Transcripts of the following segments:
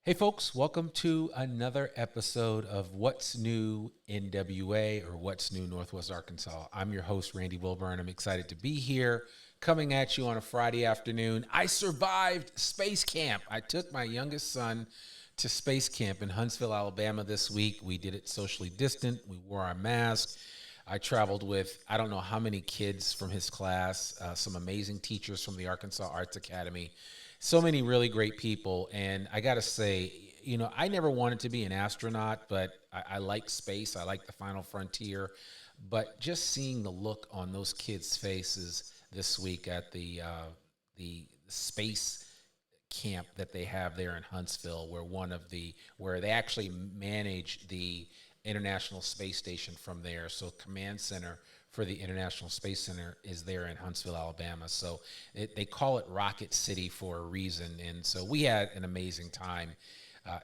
Hey folks, welcome to another episode of What's New NWA or What's New Northwest Arkansas. I'm your host, Randy Wilburn. I'm excited to be here coming at you on a Friday afternoon. I survived space camp. I took my youngest son to space camp in Huntsville, Alabama this week. We did it socially distant. We wore our masks. I traveled with, I don't know how many kids from his class, some amazing teachers from the Arkansas Arts Academy. So many really great people. And I got to say, I never wanted to be an astronaut, but I like space. I like the final frontier. But just seeing the look on those kids' faces this week at the space camp that they have there in Huntsville, where they actually manage the International Space Station from there. So command center for the International Space Center is there in Huntsville, Alabama. So they call it Rocket City for a reason. And so we had an amazing time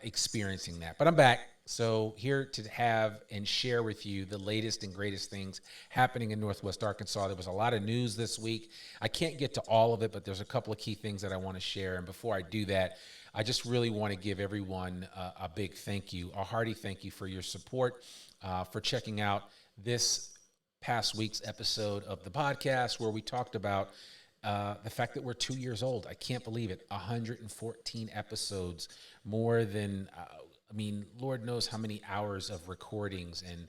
experiencing that. But I'm back. So here to have and share with you the latest and greatest things happening in Northwest Arkansas. There was a lot of news this week. I can't get to all of it, but there's a couple of key things that I want to share. And before I do that, I just really want to give everyone a big thank you, a hearty thank you for your support, for checking out this past week's episode of the podcast where we talked about the fact that we're 2 years old. I can't believe it. 114 episodes, more than, Lord knows how many hours of recordings, and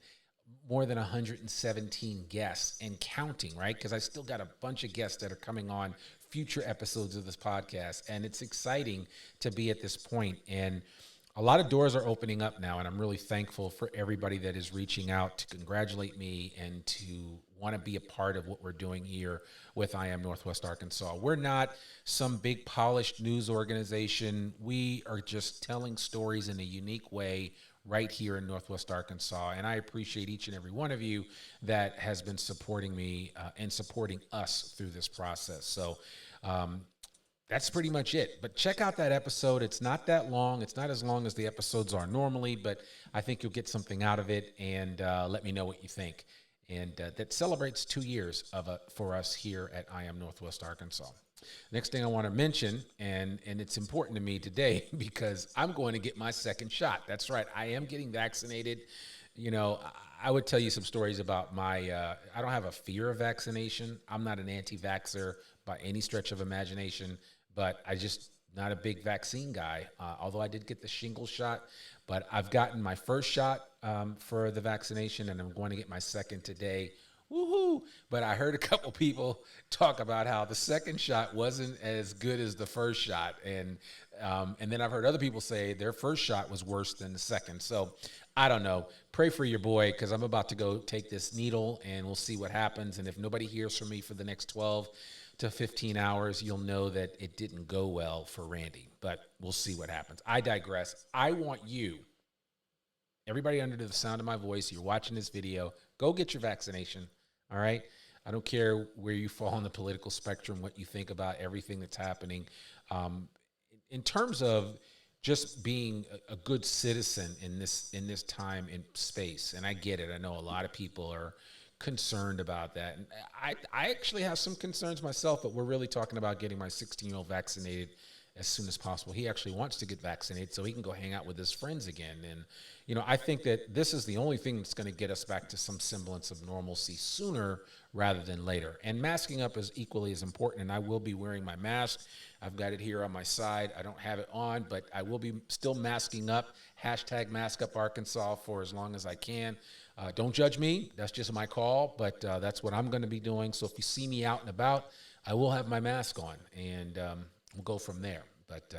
more than 117 guests and counting, right? Because I still got a bunch of guests that are coming on future episodes of this podcast, and it's exciting to be at this point. And a lot of doors are opening up now, and I'm really thankful for everybody that is reaching out to congratulate me and to want to be a part of what we're doing here with I Am Northwest Arkansas. We're not some big polished news organization. We are just telling stories in a unique way right here in Northwest Arkansas, and I appreciate each and every one of you that has been supporting me and supporting us through this process. So that's pretty much it. But check out that episode. It's not that long. It's not as long as the episodes are normally, but I think you'll get something out of it, and let me know what you think. And that celebrates 2 years for us here at I Am Northwest Arkansas. Next thing I want to mention, and it's important to me today because I'm going to get my second shot. That's right. I am getting vaccinated. I would tell you some stories about I don't have a fear of vaccination. I'm not an anti-vaxxer by any stretch of imagination, but I just not a big vaccine guy, although I did get the shingles shot. But I've gotten my first shot for the vaccination, and I'm going to get my second today. Woohoo! But I heard a couple people talk about how the second shot wasn't as good as the first shot, and then I've heard other people say their first shot was worse than the second. So I don't know. Pray for your boy, because I'm about to go take this needle, and we'll see what happens. And if nobody hears from me for the next 12 to 15 hours, you'll know that it didn't go well for Randy. But we'll see what happens. I digress. I want you, everybody under the sound of my voice, you're watching this video, go get your vaccination. All right. I don't care where you fall on the political spectrum, what you think about everything that's happening. In terms of just being a good citizen in this time in space, and I get it. I know a lot of people are concerned about that, and I actually have some concerns myself. But we're really talking about getting my 16-year-old vaccinated as soon as possible. He actually wants to get vaccinated so he can go hang out with his friends again. And I think that this is the only thing that's going to get us back to some semblance of normalcy sooner rather than later. And masking up is equally as important, and I will be wearing my mask. I've got it here on my side. I don't have it on, but I will be still masking up. #MaskUpArkansas for as long as I can. Don't judge me. That's just my call, but that's what I'm going to be doing. So if you see me out and about, I will have my mask on, and we'll go from there. But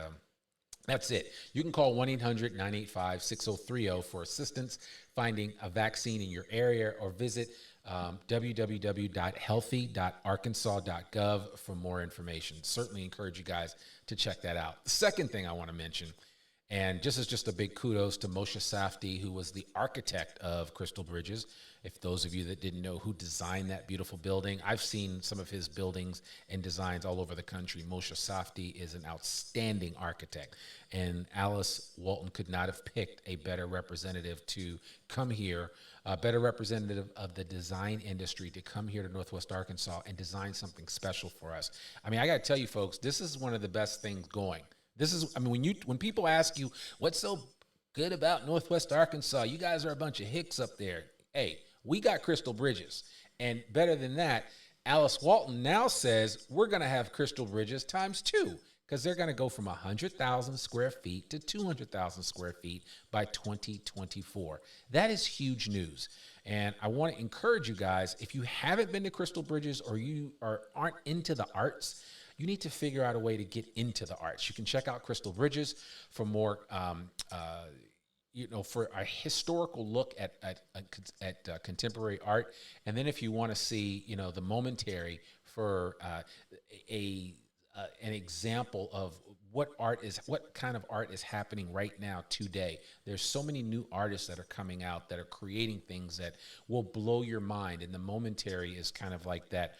that's it. You can call 1-800-985-6030 for assistance finding a vaccine in your area, or visit www.healthy.arkansas.gov for more information. Certainly encourage you guys to check that out. The second thing I want to mention, and just a big kudos to Moshe Safdie, who was the architect of Crystal Bridges. If those of you that didn't know who designed that beautiful building, I've seen some of his buildings and designs all over the country. Moshe Safdie is an outstanding architect, and Alice Walton could not have picked a better representative to come here, a better representative of the design industry to come here to Northwest Arkansas and design something special for us. I mean, I got to tell you folks, this is one of the best things going This is, I mean, when people ask you what's so good about Northwest Arkansas, you guys are a bunch of hicks up there. Hey, we got Crystal Bridges, and better than that, Alice Walton now says we're going to have Crystal Bridges times two because they're going to go from 100,000 square feet to 200,000 square feet by 2024. That is huge news. And I want to encourage you guys, if you haven't been to Crystal Bridges or aren't into the arts, you need to figure out a way to get into the arts. You can check out Crystal Bridges for more, for a historical look at contemporary art. And then if you want to see, the momentary for an example of what kind of art is happening right now today. There's so many new artists that are coming out that are creating things that will blow your mind. And the momentary is kind of like that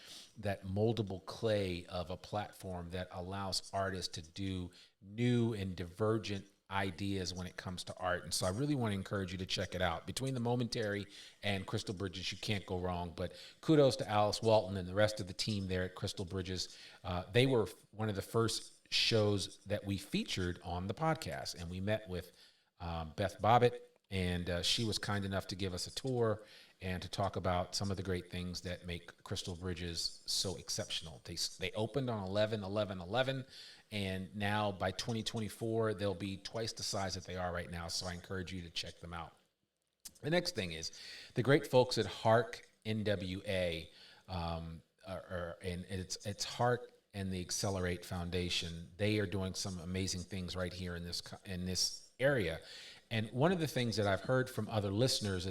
moldable clay of a platform that allows artists to do new and divergent ideas when it comes to art. And so I really want to encourage you to check it out. Between the momentary and Crystal Bridges, you can't go wrong. But kudos to Alice Walton and the rest of the team there at Crystal Bridges. They were one of the first shows that we featured on the podcast, and we met with Beth Bobbitt, and she was kind enough to give us a tour and to talk about some of the great things that make Crystal Bridges so exceptional. They opened on 11/11/11, and now by 2024, they'll be twice the size that they are right now, so I encourage you to check them out. The next thing is the great folks at Hark NWA, and it's Hark and the Accelerate Foundation. They are doing some amazing things right here in this area. And one of the things that I've heard from other listeners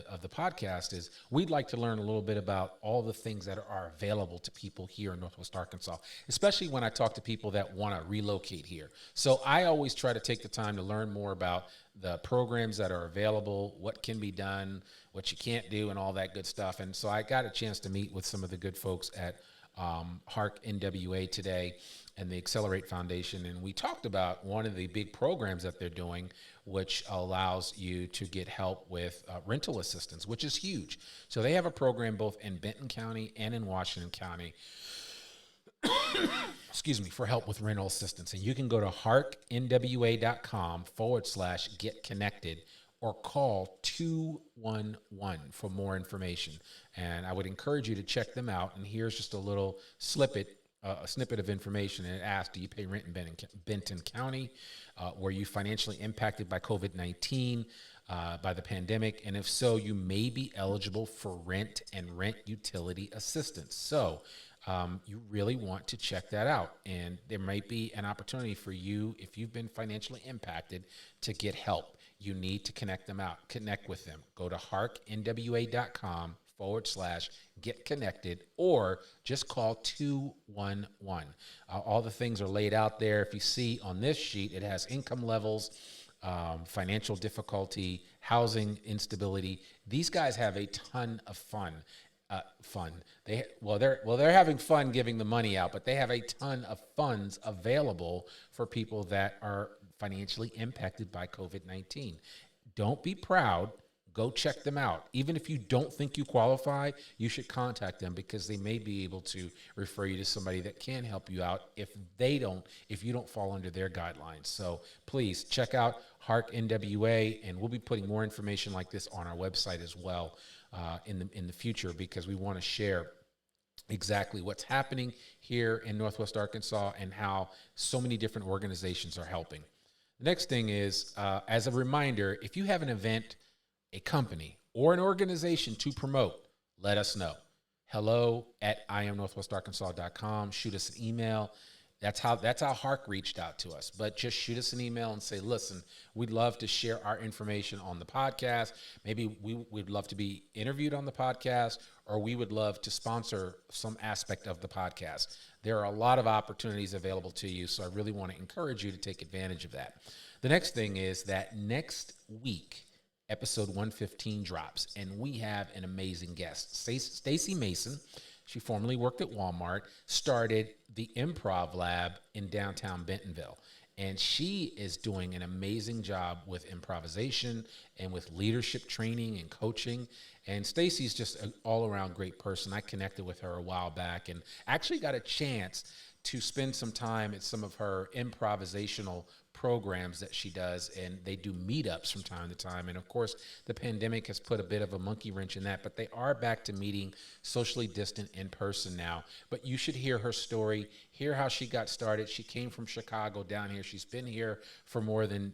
of the podcast is we'd like to learn a little bit about all the things that are available to people here in Northwest Arkansas, especially when I talk to people that want to relocate here. So I always try to take the time to learn more about the programs that are available, what can be done, what you can't do, and all that good stuff. And so I got a chance to meet with some of the good folks at Hark NWA today and the Accelerate Foundation, and we talked about one of the big programs that they're doing, which allows you to get help with rental assistance, which is huge. So they have a program both in Benton County and in Washington County, for help with rental assistance. And you can go to harknwa.com/get connected or call 211 for more information. And I would encourage you to check them out. And here's just a little snippet of information. And it asks, do you pay rent in Benton County? Were you financially impacted by COVID-19, by the pandemic? And if so, you may be eligible for rent and rent utility assistance. So you really want to check that out. And there might be an opportunity for you, if you've been financially impacted, to get help. You need to connect with them. Go to harknwa.com/get connected, or just call 211. All the things are laid out there. If you see on this sheet, it has income levels, financial difficulty, housing instability. These guys have a ton of fun. They're having fun giving the money out, but they have a ton of funds available for people that are financially impacted by COVID-19. Don't be proud. Go check them out. Even if you don't think you qualify, you should contact them because they may be able to refer you to somebody that can help you out if you don't fall under their guidelines. So please check out Hark NWA, and we'll be putting more information like this on our website as well in the future, because we want to share exactly what's happening here in Northwest Arkansas and how so many different organizations are helping. The next thing is, as a reminder, if you have an event, a company, or an organization to promote, let us know. hello@IamNorthwestArkansas.com. Shoot us an email. That's how Hark reached out to us. But just shoot us an email and say, listen, we'd love to share our information on the podcast. Maybe we'd love to be interviewed on the podcast, or we would love to sponsor some aspect of the podcast. There are a lot of opportunities available to you, so I really want to encourage you to take advantage of that. The next thing is that next week, episode 115 drops, and we have an amazing guest. Stacey Mason, she formerly worked at Walmart, started the Improv Lab in downtown Bentonville, and she is doing an amazing job with improvisation and with leadership training and coaching. And Stacey's just an all-around great person. I connected with her a while back and actually got a chance to spend some time at some of her improvisational programs that she does, and they do meetups from time to time. And of course, the pandemic has put a bit of a monkey wrench in that, but they are back to meeting socially distant in person now. But you should hear her story, hear how she got started. She came from Chicago down here. She's been here for more than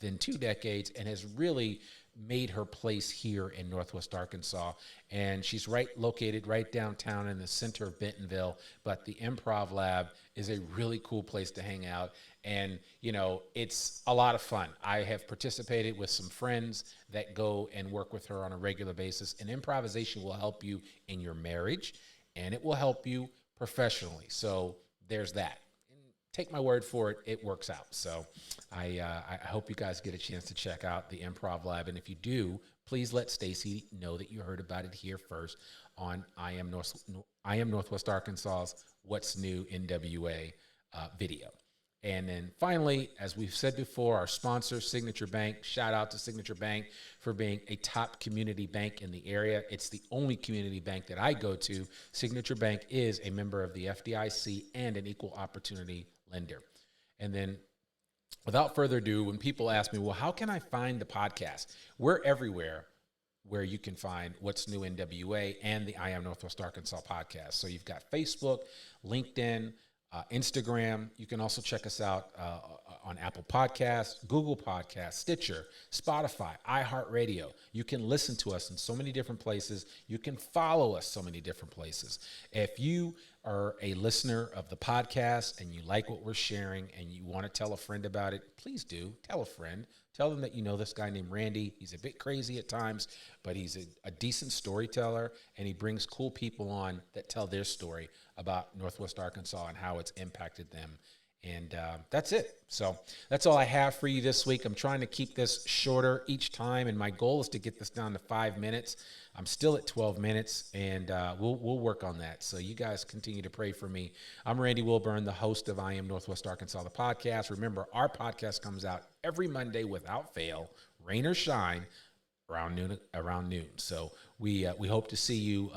2 decades and has really made her place here in Northwest Arkansas. And she's located right downtown in the center of Bentonville. But the Improv Lab is a really cool place to hang out. And, it's a lot of fun. I have participated with some friends that go and work with her on a regular basis. And improvisation will help you in your marriage, and it will help you professionally. So there's that. Take my word for it, it works out. So I hope you guys get a chance to check out the Improv Lab. And if you do, please let Stacey know that you heard about it here first on I Am Northwest Arkansas's What's New NWA video. And then finally, as we've said before, our sponsor, Signature Bank. Shout out to Signature Bank for being a top community bank in the area. It's the only community bank that I go to. Signature Bank is a member of the FDIC and an equal opportunity lender. And then without further ado, when people ask me, well, how can I find the podcast? We're everywhere where you can find What's New NWA and the I Am Northwest Arkansas podcast. So you've got Facebook, LinkedIn, Instagram. You can also check us out on Apple Podcasts, Google Podcasts, Stitcher, Spotify, iHeartRadio. You can listen to us in so many different places. You can follow us so many different places. If you are a listener of the podcast and you like what we're sharing and you want to tell a friend about it, please do. Tell a friend. Tell them that you know this guy named Randy. He's a bit crazy at times, but he's a decent storyteller, and he brings cool people on that tell their story about Northwest Arkansas and how it's impacted them. And that's it. So that's all I have for you this week. I'm trying to keep this shorter each time, and my goal is to get this down to 5 minutes. I'm still at 12 minutes, and we'll work on that. So you guys continue to pray for me. I'm Randy Wilburn, the host of I Am Northwest Arkansas, the podcast. Remember, our podcast comes out every Monday without fail, rain or shine, around noon. So we hope to see you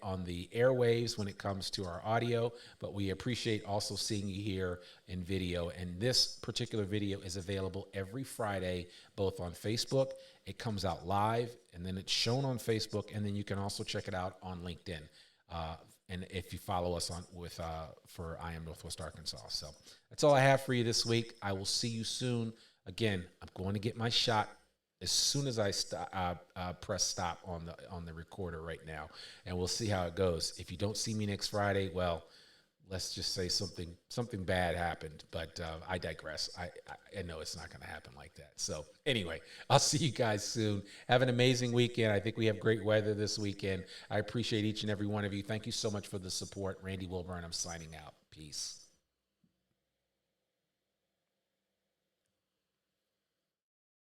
on the airwaves when it comes to our audio, but we appreciate also seeing you here in video. And this particular video is available every Friday, both on Facebook. It comes out live, and then it's shown on Facebook, and then you can also check it out on LinkedIn. And if you follow us for I Am Northwest Arkansas. So that's all I have for you this week. I will see you soon. Again, I'm going to get my shot as soon as I press stop on the recorder right now, and we'll see how it goes. If you don't see me next Friday, well, let's just say something bad happened. But I digress. I know it's not going to happen like that. So anyway, I'll see you guys soon. Have an amazing weekend. I think we have great weather this weekend. I appreciate each and every one of you. Thank you so much for the support. Randy Wilburn, I'm signing out. Peace.